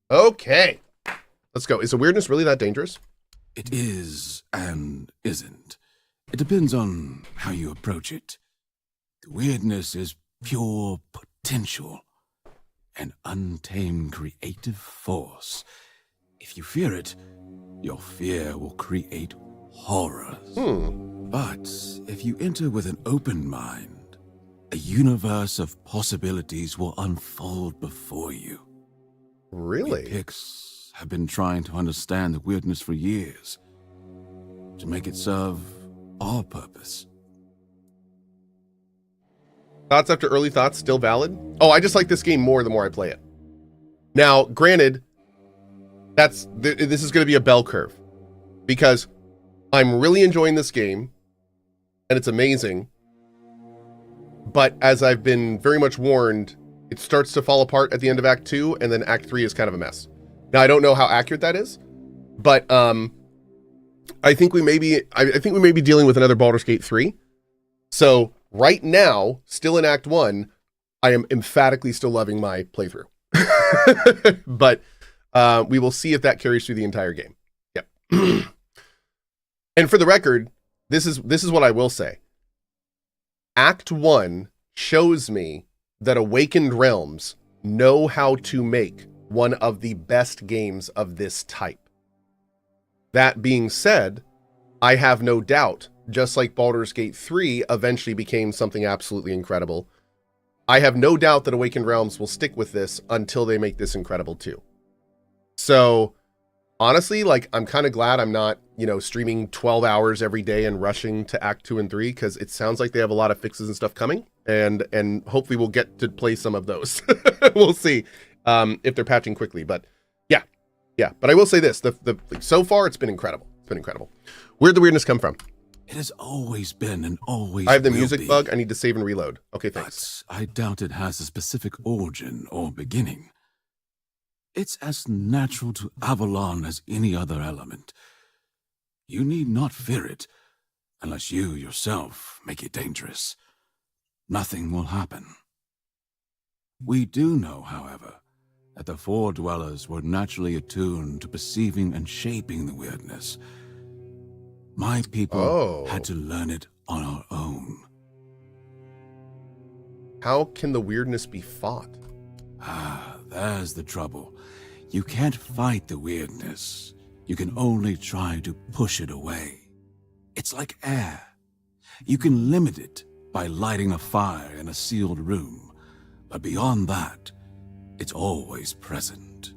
Okay. Let's go. Is the weirdness really that dangerous? It is and isn't. It depends on how you approach it. The weirdness is pure potential, an untamed creative force. If you fear it, your fear will create horrors. But if you enter with an open mind, a universe of possibilities will unfold before you. Really? We Pix have been trying to understand the weirdness for years, to make it serve our purpose. Thoughts after early thoughts still valid? Oh, I just like this game more the more I play it. Now, granted, this is going to be a bell curve because I'm really enjoying this game and it's amazing. But as I've been very much warned, it starts to fall apart at the end of Act 2 and then Act 3 is kind of a mess. Now, I don't know how accurate that is, but I think we may be dealing with another Baldur's Gate 3. So right now, still in Act 1, I am emphatically still loving my playthrough. But we will see if that carries through the entire game. Yep. And for the record, this is what I will say. Act 1 shows me that Awakened Realms know how to make one of the best games of this type. That being said, I have no doubt, just like Baldur's Gate 3 eventually became something absolutely incredible, I have no doubt that Awakened Realms will stick with this until they make this incredible too. So honestly, like, I'm kind of glad I'm not, streaming 12 hours every day and rushing to Act 2 and 3, because it sounds like they have a lot of fixes and stuff coming, and hopefully we'll get to play some of those. We'll see if they're patching quickly, but yeah. But I will say this, so far it's been incredible. It's been incredible. Where'd the weirdness come from? It has always been and always I have the will music be. bug. I need to save and reload. Okay, thanks. But I doubt it has a specific origin or beginning. It's as natural to Avalon as any other element. You need not fear it, unless you yourself make it dangerous. Nothing will happen. We do know, however, that the Four Dwellers were naturally attuned to perceiving and shaping the weirdness. My people had to learn it on our own. How can the weirdness be fought? There's the trouble. You can't fight the weirdness. You can only try to push it away. It's like air. You can limit it by lighting a fire in a sealed room, but beyond that, it's always present.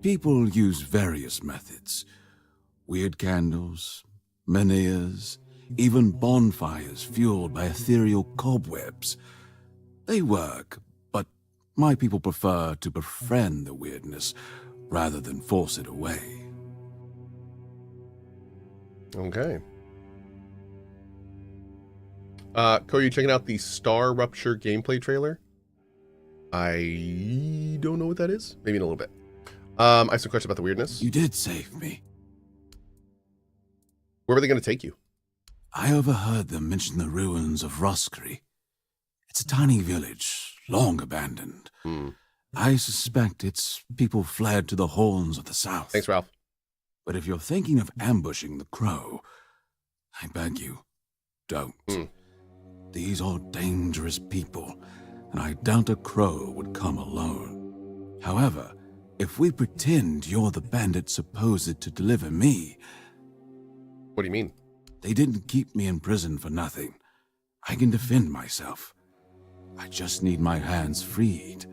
People use various methods. Weird candles, menhirs, even bonfires fueled by ethereal cobwebs. They work, but my people prefer to befriend the weirdness rather than force it away. Okay. Cohh, you checking out the Star Rupture gameplay trailer? I don't know what that is. Maybe in a little bit. I have some questions about the weirdness. You did save me. Where were they going to take you? I overheard them mention the ruins of Roscry. It's a tiny village, long abandoned. I suspect its people fled to the horns of the south. Thanks, Ralph. But if you're thinking of ambushing the crow, I beg you, don't. These are dangerous people, and I doubt a crow would come alone. However, if we pretend you're the bandit supposed to deliver me... What do you mean? They didn't keep me in prison for nothing. I can defend myself. I just need my hands freed.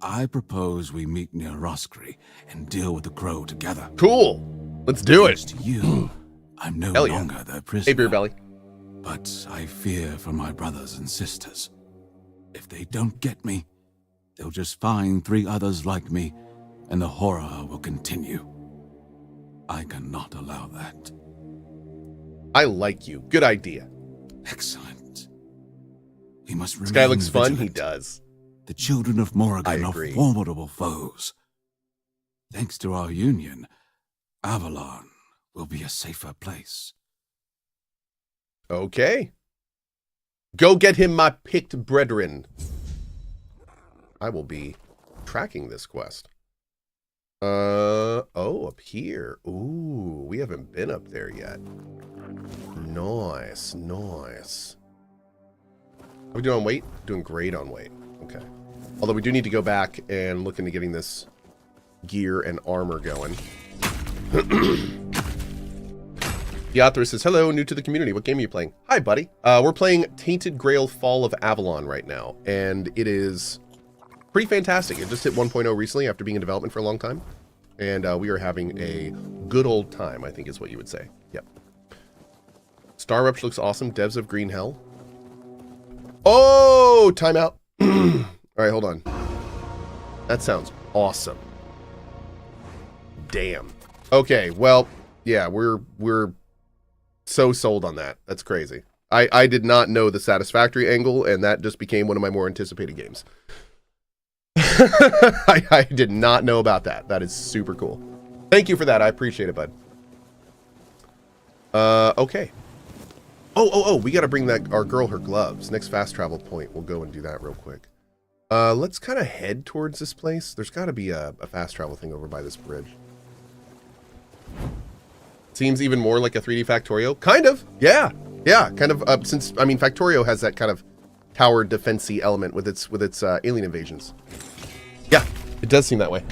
I propose we meet near Roscry and deal with the crow together. Cool. Let's do it. To you, I'm no longer their prisoner. Hey, Beer Belly. But I fear for my brothers and sisters. If they don't get me, they'll just find 3 others like me, and the horror will continue. I cannot allow that. I like you. Good idea. Excellent. We must remain This guy looks fun. vigilant. He does. The children of Morrigan are agree. formidable foes. Thanks to our union, Avalon will be a safer place. Okay. Go get him, my picked brethren. I will be tracking this quest. Oh, up here. Ooh, we haven't been up there yet. Nice, nice. How we doing on weight? Doing great on weight. Okay. Although we do need to go back and look into getting this gear and armor going. The author says, hello, new to the community. What game are you playing? Hi, buddy. We're playing Tainted Grail Fall of Avalon right now, and it is pretty fantastic. It just hit 1.0 recently after being in development for a long time, and we are having a good old time, I think is what you would say. Yep. Star Rush looks awesome. Devs of Green Hell. Oh, timeout. All right, hold on. That sounds awesome. Damn. Okay, well, yeah, we're so sold on that. That's crazy. I did not know the Satisfactory angle, and that just became one of my more anticipated games. I did not know about that. That is super cool. Thank you for that. I appreciate it, bud. Okay. Oh, we got to bring our girl her gloves. Next fast travel point. We'll go and do that real quick. Let's kind of head towards this place. There's got to be a fast travel thing over by this bridge. Seems even more like a 3D Factorio. Kind of. Yeah. Yeah. Kind of. Since, I mean, Factorio has that kind of tower defense-y element with its alien invasions. Yeah. It does seem that way.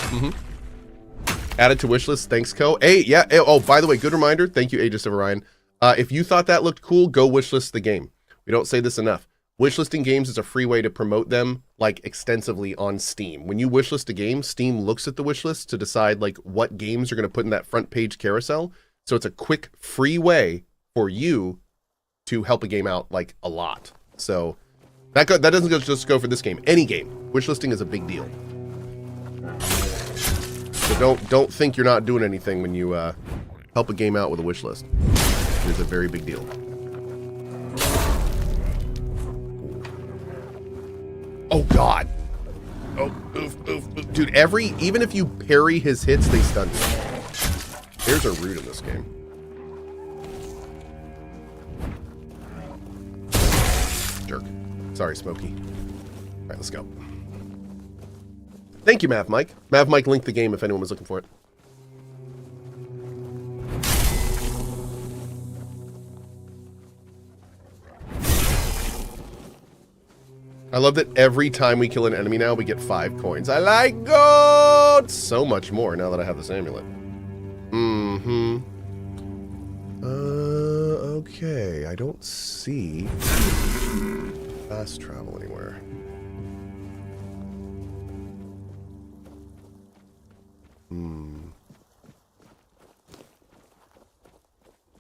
Added to wishlist. Thanks, Cohh. Hey, yeah. Oh, by the way, good reminder. Thank you, Aegis of Orion. If you thought that looked cool, go wishlist the game. We don't say this enough. Wishlisting games is a free way to promote them, like, extensively on Steam. When you wishlist a game, Steam looks at the wishlist to decide, like, what games you're going to put in that front page carousel. So it's a quick, free way for you to help a game out, like, a lot. So that doesn't just go for this game. Any game. Wishlisting is a big deal. So don't think you're not doing anything when you help a game out with a wishlist. It is a very big deal. Oh, God. Oh, oof. Dude, even if you parry his hits, they stun you. There's a root in this game. Jerk. Sorry, Smokey. All right, let's go. Thank you, Mav Mike. Mav Mike linked the game if anyone was looking for it. I love that every time we kill an enemy now, we get 5 coins. I like gold! So much more now that I have this amulet. Okay. I don't see fast travel anywhere.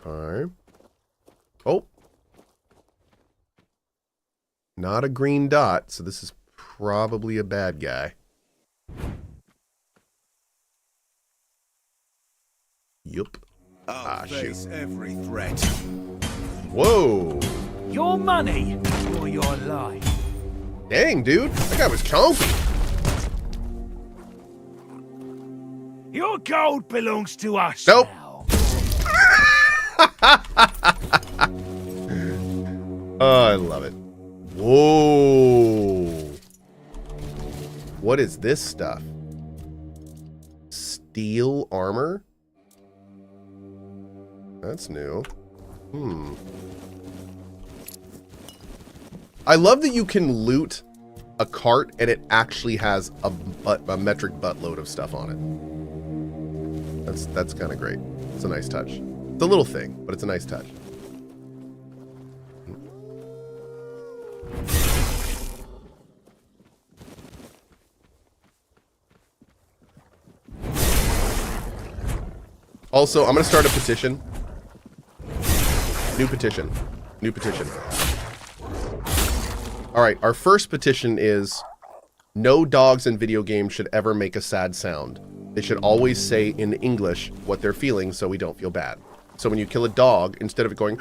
Alright. Oh. Not a green dot, so this is probably a bad guy. Yup. I'll face every threat. Whoa. Your money or your life. Dang, dude. That guy was chonky. Your gold belongs to us Nope. now. Oh, I love it. Whoa. What is this stuff? Steel armor? That's new. I love that you can loot a cart and it actually has a metric buttload of stuff on it. That's kind of great. It's a nice touch. It's a little thing, but it's a nice touch. Also, I'm going to start a petition. New petition. New petition. All right, our first petition is no dogs in video games should ever make a sad sound. They should always say in English what they're feeling so we don't feel bad. So when you kill a dog, instead of it going,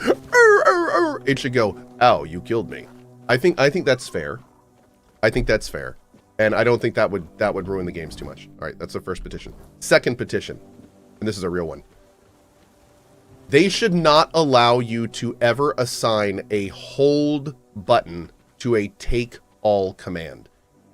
it should go, ow, you killed me. I think that's fair. I think that's fair. And I don't think that would ruin the games too much. All right, that's the first petition. Second petition, and this is a real one. They should not allow you to ever assign a hold button to a take all command.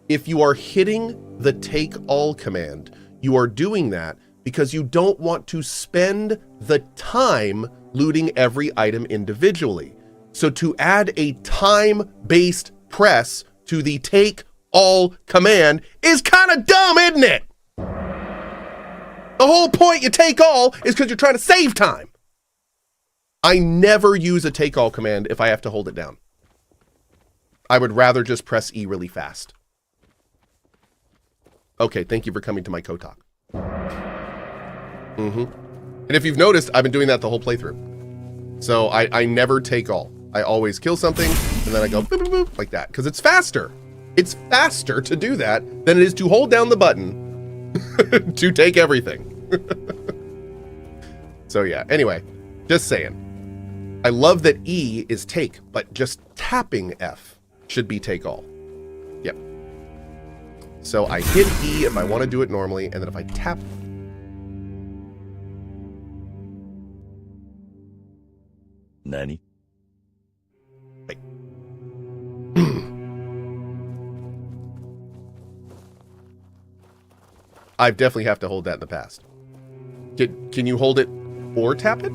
If you are hitting the take all command, you are doing that because you don't want to spend the time looting every item individually. So to add a time-based press to the take all command is kind of dumb, isn't it? The whole point you take all is because you're trying to save time. I never use a take all command if I have to hold it down. I would rather just press E really fast. Okay, thank you for coming to my Cohh. And if you've noticed, I've been doing that the whole playthrough. So I never take all. I always kill something, and then I go boop, boop, boop, like that, because it's faster. It's faster to do that than it is to hold down the button to take everything. So yeah, anyway, just saying. I love that E is take, but just tapping F should be take all. Yep. So I hit E if I want to do it normally, and then if I tap... Nani? Wait. I definitely have to hold that in the past. Can you hold it or tap it?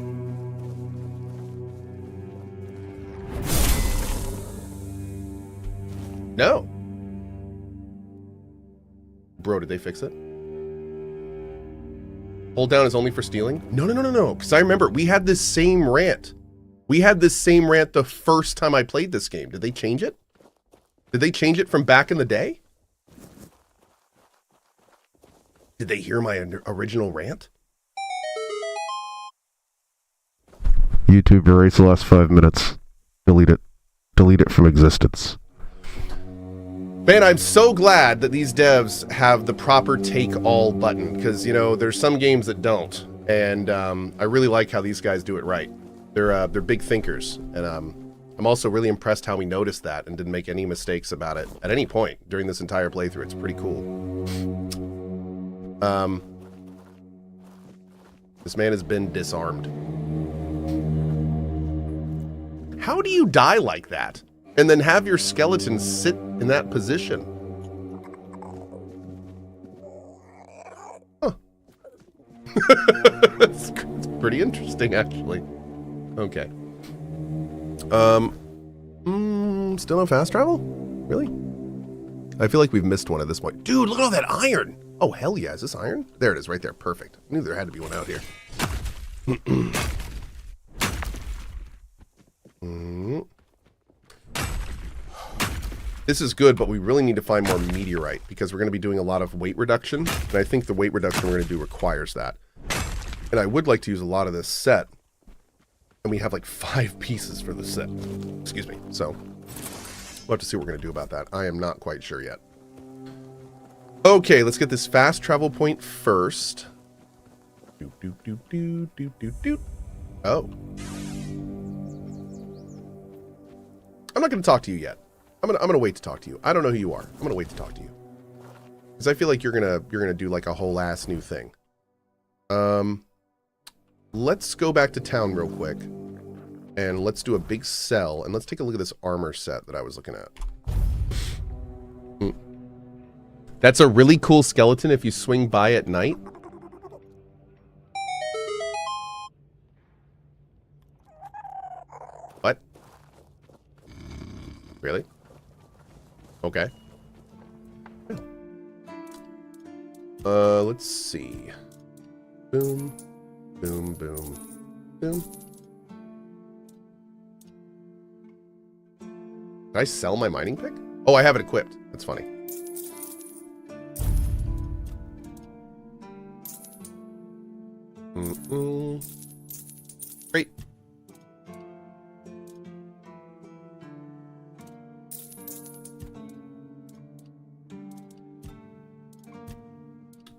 No. Bro, did they fix it? Hold down is only for stealing? No. Because I remember we had this same rant. We had this same rant the first time I played this game. Did they change it? Did they change it from back in the day? Did they hear my original rant? YouTube, erase the last 5 minutes. Delete it. Delete it from existence. Man, I'm so glad that these devs have the proper take all button, because, you know, there's some games that don't. And I really like how these guys do it right. They're big thinkers. And I'm also really impressed how we noticed that and didn't make any mistakes about it at any point during this entire playthrough. It's pretty cool. This man has been disarmed. How do you die like that? And then have your skeleton sit in that position? Huh. It's pretty interesting, actually. Okay. Still no fast travel? Really? I feel like we've missed one at this point. Dude, look at all that iron! Oh, hell yeah, is this iron? There it is, right there, perfect. I knew there had to be one out here. This is good, but we really need to find more meteorite because we're going to be doing a lot of weight reduction, and I think the weight reduction we're going to do requires that. And I would like to use a lot of this set, and we have like 5 pieces for this set. Excuse me. So we'll have to see what we're going to do about that. I am not quite sure yet. Okay, let's get this fast travel point first. Oh. I'm not going to talk to you yet. I'm gonna wait to talk to you. I don't know who you are. I'm gonna wait to talk to you because I feel like you're gonna do like a whole ass new thing. Let's go back to town real quick, and let's do a big sell, and let's take a look at this armor set that I was looking at. That's a really cool skeleton if you swing by at night. What? Really? Okay. Let's see. Boom, boom, boom, boom. Did I sell my mining pick? Oh, I have it equipped. That's funny. Great.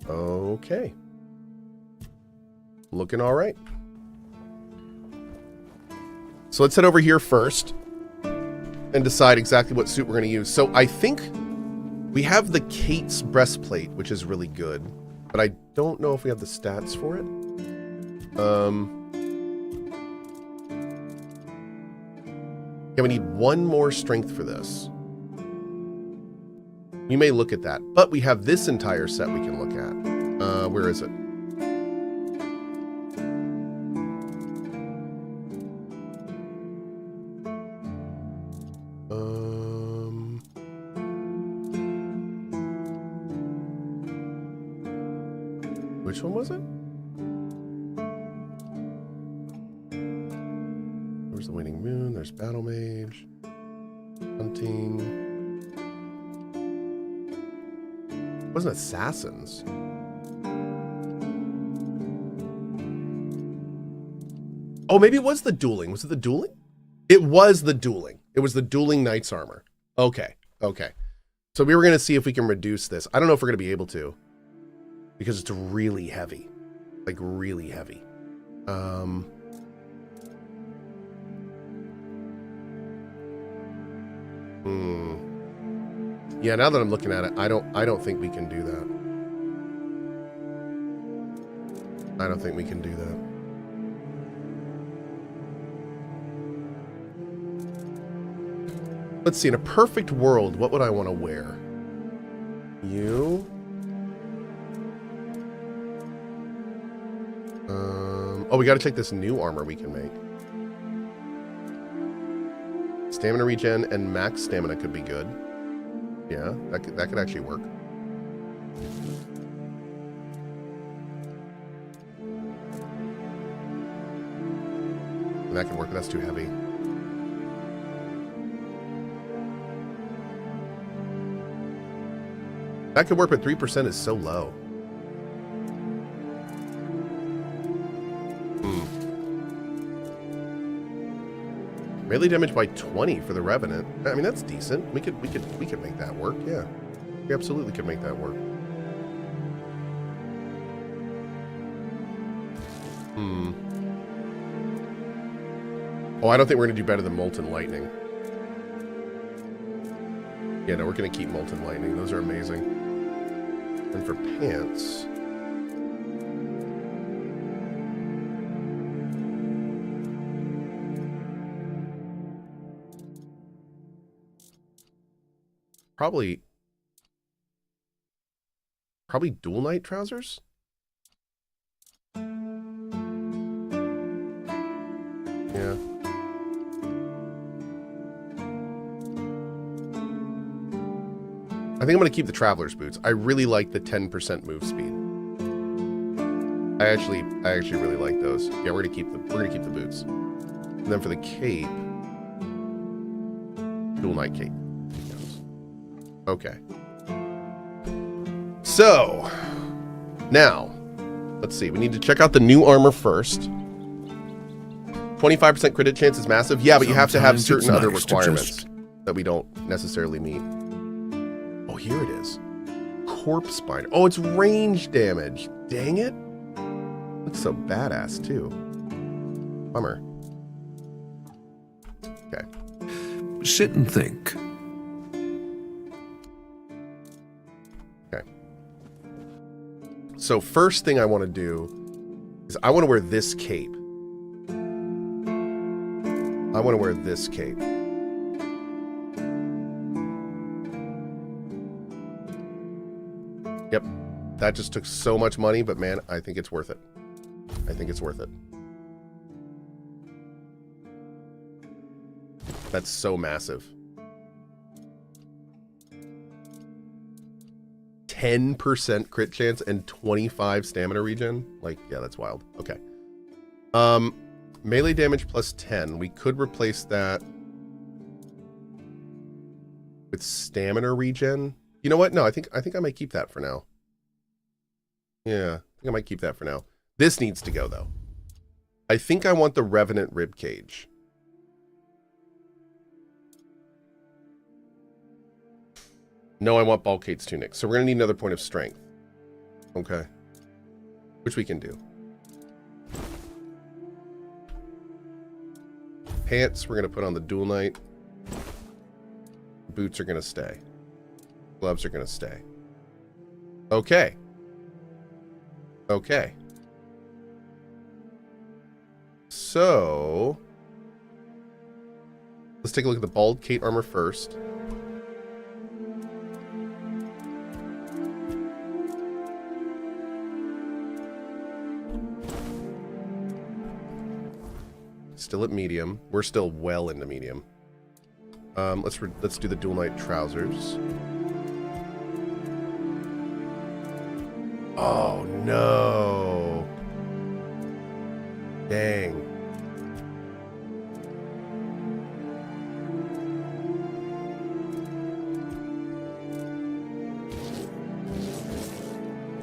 Okay. Looking all right. So let's head over here first and decide exactly what suit we're going to use. So I think we have the Kate's breastplate, which is really good, but I don't know if we have the stats for it. Yeah, we need 1 more strength for this. We may look at that, but we have this entire set we can look at. Where is it? Which one was it? There's the Waning Moon, there's Battle Mage, Hunting. It wasn't Assassins. Oh, maybe it was the dueling. Was it the dueling? It was the dueling. It was the dueling Knight's Armor. Okay, okay. So we were going to see if we can reduce this. I don't know if we're going to be able to, because it's really heavy. Like, really heavy. Yeah, now that I'm looking at it, I don't think we can do that. I don't think we can do that. Let's see, in a perfect world, what would I want to wear? You? Oh, we got to check this new armor we can make. Stamina regen and max stamina could be good. Yeah, that could actually work. And that could work, but that's too heavy. That could work, but 3% is so low. Melee damage by 20 for the Revenant. I mean, that's decent. We could make that work. Yeah, we absolutely could make that work. Oh, I don't think we're gonna do better than Molten Lightning. Yeah, no, we're gonna keep Molten Lightning. Those are amazing. And for pants. Probably Dual Knight trousers? Yeah. I think I'm going to keep the Traveler's Boots. I really like the 10% move speed. I actually really like those. Yeah, we're gonna keep the boots. And then for the cape, Dual Knight cape. Okay. So, now, let's see. We need to check out the new armor first. 25% crit chance is massive. Yeah, but you have to have certain other requirements that we don't necessarily meet. Oh, here it is. Corpse Binder. Oh, it's range damage. Dang it. Looks so badass, too. Bummer. Okay. Sit and think. So first thing I want to do is I want to wear this cape. I want to wear this cape. Yep. That just took so much money, but man, I think it's worth it. I think it's worth it. That's so massive. 10% crit chance and 25 stamina regen. Like, yeah, that's wild. Okay. Melee damage plus 10. We could replace that with stamina regen. You know what? No, I think I might keep that for now. Yeah, I think I might keep that for now. This needs to go though. I think I want the Revenant Ribcage. No, I want Balkate's Tunic. So we're going to need another point of strength. Okay. Which we can do. Pants, we're going to put on the Dual Knight. Boots are going to stay. Gloves are going to stay. Okay. Okay. So, let's take a look at the Baldcate armor first. Still at medium. We're still well into medium. Let's do the dual night trousers. Oh no. Dang.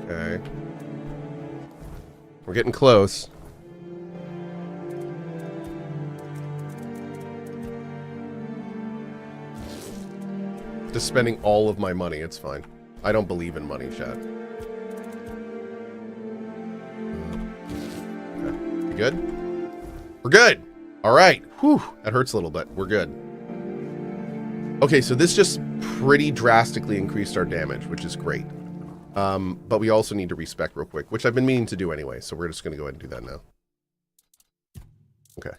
Okay. We're getting close. Just spending all of my money, it's fine. I don't believe in money, chat. Okay. You good? We're good! Alright. Whew. That hurts a little bit. We're good. Okay, so this just pretty drastically increased our damage, which is great. But we also need to respec real quick, which I've been meaning to do anyway, so we're just going to go ahead and do that now. Okay.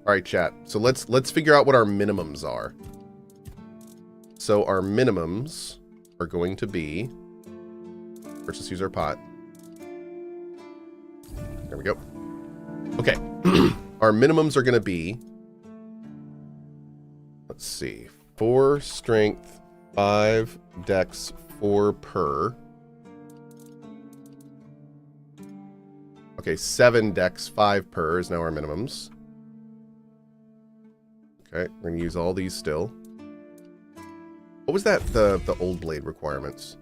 All right, chat. So let's figure out what our minimums are. So our minimums are going to be, first let's use our pot. There we go. Okay. Our minimums are going to be, let's see, 4 strength, 5 dex, 4 per. Okay, 7 dex, 5 per is now our minimums. Okay, we're going to use all these still. What was that, the old blade requirements?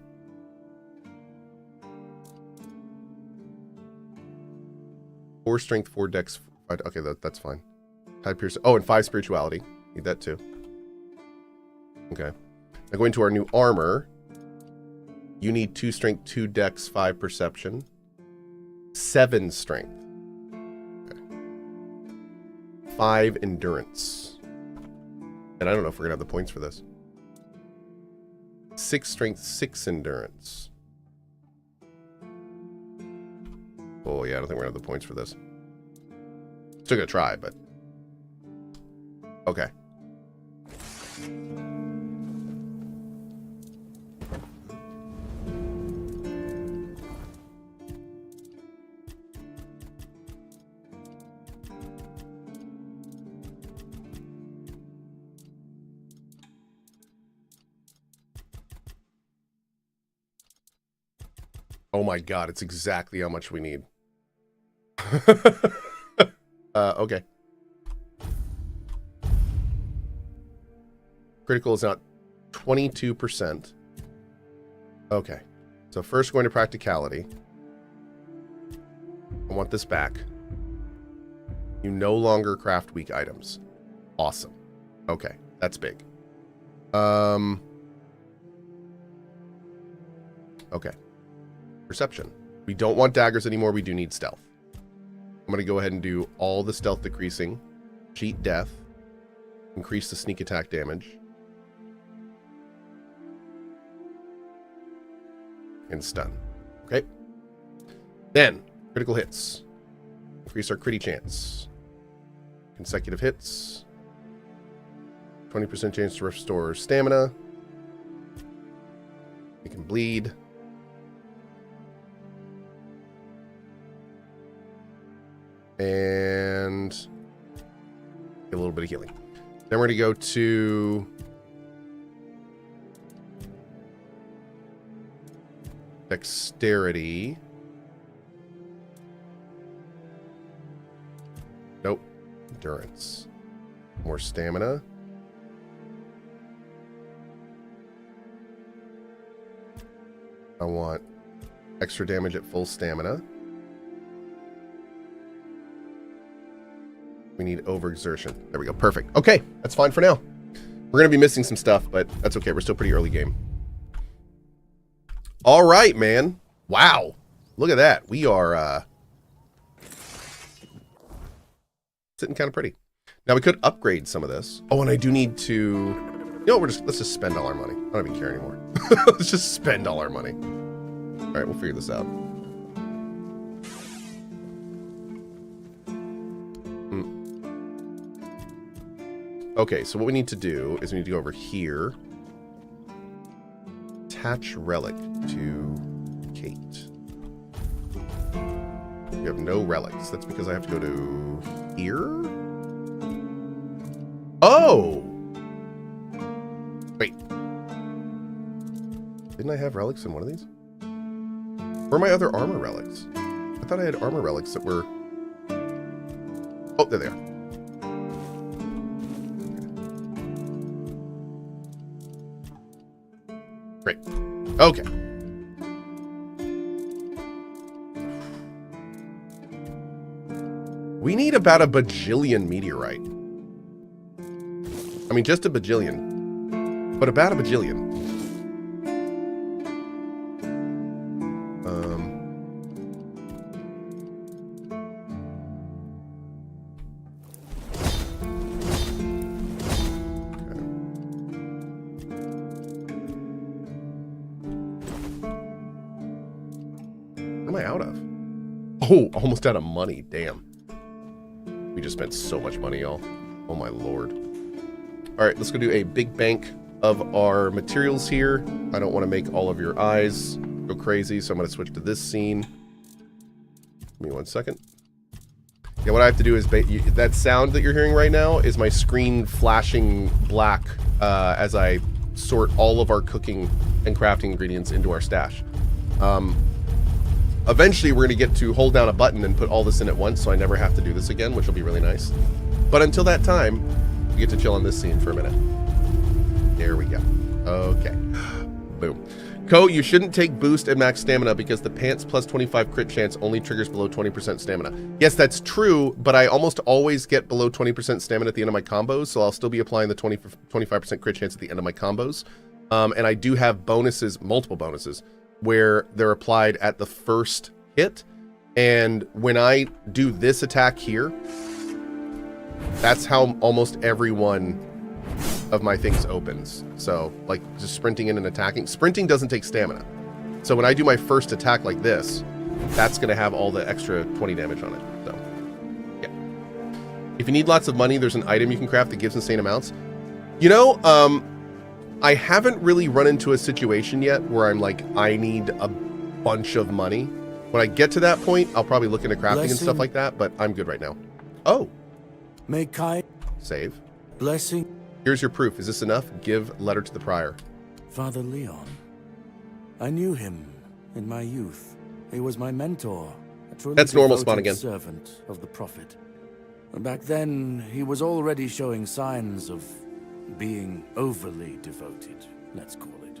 Four strength, 4 dex. Okay, that's fine. 5 pierce. Oh, and 5 spirituality. Need that too. Okay. Now going to our new armor. You need 2 strength, 2 dex, 5 perception. 7 strength. Okay. 5 endurance. And I don't know if we're going to have the points for this. 6 strength, 6 endurance. Oh, yeah, I don't think we're going to have the points for this. Still going to try, but... Okay. Oh my god, it's exactly how much we need. Okay. Critical is now 22%. Okay. So first going to practicality. I want this back. You no longer craft weak items. Awesome. Okay, that's big. Okay. Perception. We don't want daggers anymore. We do need stealth. I'm going to go ahead and do all the stealth decreasing. Cheat death. Increase the sneak attack damage. And stun. Okay. Then, critical hits. Increase our critty chance. Consecutive hits. 20% chance to restore stamina. We can bleed. And get a little bit of healing. Then we're going to go to dexterity. Nope. Endurance. More stamina. I want extra damage at full stamina. We need overexertion. There we go. Perfect. Okay, that's fine for now. We're going to be missing some stuff, but that's okay. We're still pretty early game. All right, man. Wow. Look at that. We are sitting kind of pretty. Now, we could upgrade some of this. Oh, and I do need to... You know, let's just spend all our money. I don't even care anymore. Let's just spend all our money. All right, we'll figure this out. Okay, so what we need to do is we need to go over here. Attach relic to Kate. You have no relics. That's because I have to go to here? Oh! Wait. Didn't I have relics in one of these? Where are my other armor relics? I thought I had armor relics that were... Oh, there they are. Great. Okay. We need about a bajillion meteorite. I mean, just a bajillion. But about a bajillion. What am I out of? Oh, almost out of money. Damn. We just spent so much money, y'all. Oh my lord. All right, let's go do a big bank of our materials here. I don't want to make all of your eyes go crazy, so I'm going to switch to this scene. Give me 1 second. Yeah, what I have to do is that sound that you're hearing right now is my screen flashing black as I sort all of our cooking and crafting ingredients into our stash. Eventually, we're going to get to hold down a button and put all this in at once, so I never have to do this again, which will be really nice. But until that time, we get to chill on this scene for a minute. There we go. Okay. Boom. Cohh, you shouldn't take boost and max stamina because the pants plus 25 crit chance only triggers below 20% stamina. Yes, that's true, but I almost always get below 20% stamina at the end of my combos, so I'll still be applying the 25% crit chance at the end of my combos. And I do have bonuses, multiple bonuses, where they're applied at the first hit. And when I do this attack here, that's how almost every one of my things opens. So like just sprinting in and attacking. Sprinting doesn't take stamina. So when I do my first attack like this, that's going to have all the extra 20 damage on it. So yeah. If you need lots of money, there's an item you can craft that gives insane amounts. You know, I haven't really run into a situation yet where I'm like, I need a bunch of money. When I get to that point, I'll probably look into crafting and stuff like that, but I'm good right now. Oh. May Kai Save. blessing. Here's your proof. Is this enough? Give letter to the prior. Father Leon. I knew him in my youth. He was my mentor. A truly That's normal devoted spawn again. servant of the Prophet. Back then, he was already showing signs of being overly devoted, let's call it.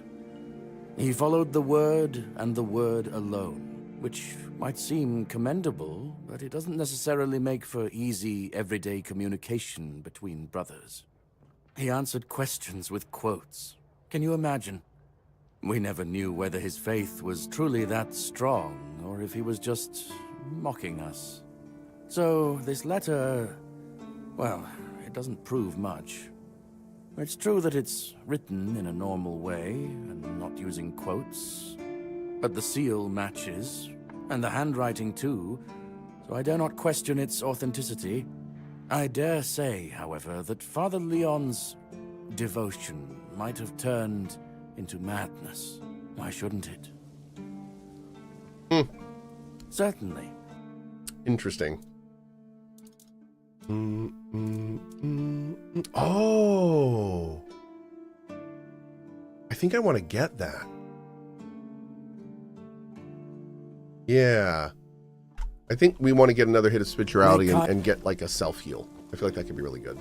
He followed the word and the word alone, which might seem commendable, but it doesn't necessarily make for easy, everyday communication between brothers. He answered questions with quotes. Can you imagine? We never knew whether his faith was truly that strong, or if he was just mocking us. So, this letter, well, it doesn't prove much. It's true that it's written in a normal way, and not using quotes, but the seal matches, and the handwriting too, so I dare not question its authenticity. I dare say, however, that Father Leon's devotion might have turned into madness. Why shouldn't it? Certainly. Interesting. Oh. I think I want to get that. Yeah. I think we want to get another hit of spirituality and get like a self-heal. I feel like that could be really good.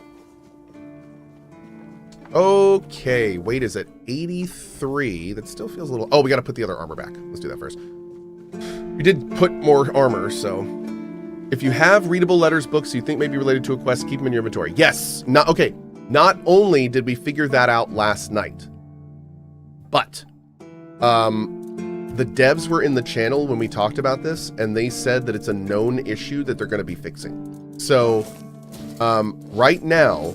Okay, weight is at 83. That still feels a little... Oh, we got to put the other armor back. Let's do that first. We did put more armor, so... If you have readable letters books you think may be related to a quest, keep them in your inventory. Yes! Okay, not only did we figure that out last night, but the devs were in the channel when we talked about this, and they said that it's a known issue that they're going to be fixing. So, right now,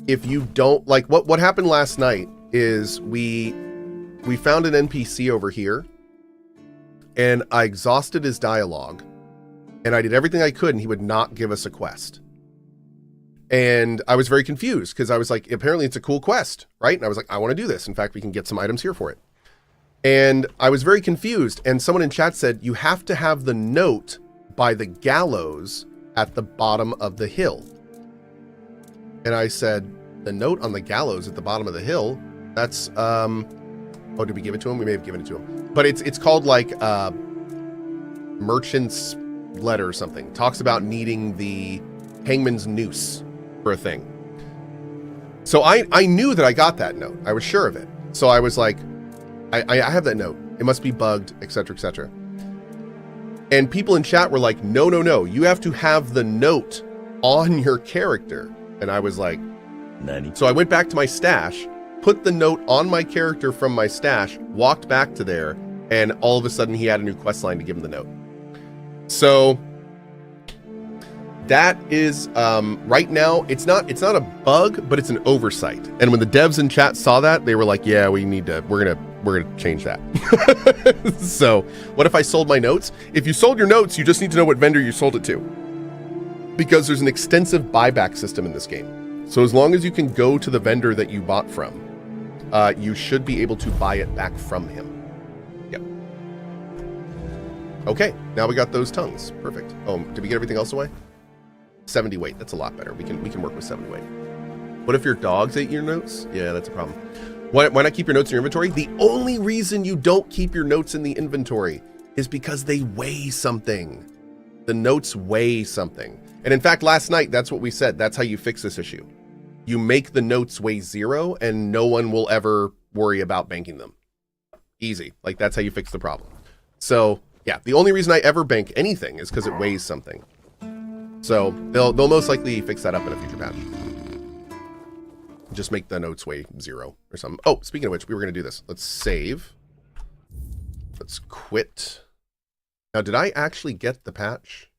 if you don't... Like, what happened last night is we found an NPC over here, and I exhausted his dialogue, and I did everything I could, and he would not give us a quest. And I was very confused, because I was like, apparently it's a cool quest, right? And I was like, I want to do this. In fact, we can get some items here for it. And I was very confused. And someone in chat said, you have to have the note by the gallows at the bottom of the hill. And I said, the note on the gallows at the bottom of the hill? That's, oh, did we give it to him? We may have given it to him. But it's called like Merchant's Letter or something. Talks about needing the hangman's noose for a thing. So I knew that I got that note. I was sure of it. So I was like, I have that note. It must be bugged, etc., etc. And people in chat were like, no, no, no. You have to have the note on your character. And I was like, Nani? so I went back to my stash, put the note on my character from my stash, walked back to there, and all of a sudden he had a new quest line to give him the note. So that is right now, it's not a bug, but it's an oversight. And when the devs in chat saw that, they were like, yeah, we're gonna change that. So what if I sold my notes? If you sold your notes, you just need to know what vendor you sold it to, because there's an extensive buyback system in this game. So as long as you can go to the vendor that you bought from, you should be able to buy it back from him. Yep. Okay, now we got those tongues. Perfect. Oh, did we get everything else away? 70 weight. That's a lot better. We can work with 70 weight. What if your dogs ate your notes? Yeah, that's a problem. Why not keep your notes in your inventory? The only reason you don't keep your notes in the inventory is because they weigh something. The notes weigh something. And in fact, last night, that's what we said. That's how you fix this issue. You make the notes weigh 0 and no one will ever worry about banking them. Easy. Like, that's how you fix the problem. So yeah, the only reason I ever bank anything is because it weighs something. So they'll most likely fix that up in a future patch. Just make the notes weigh 0 or something. Oh, speaking of which, we were going to do this. Let's save. Let's quit. Now, did I actually get the patch?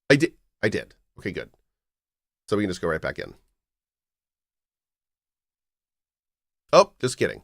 I did. Okay, good. So we can just go right back in. Oh, just kidding.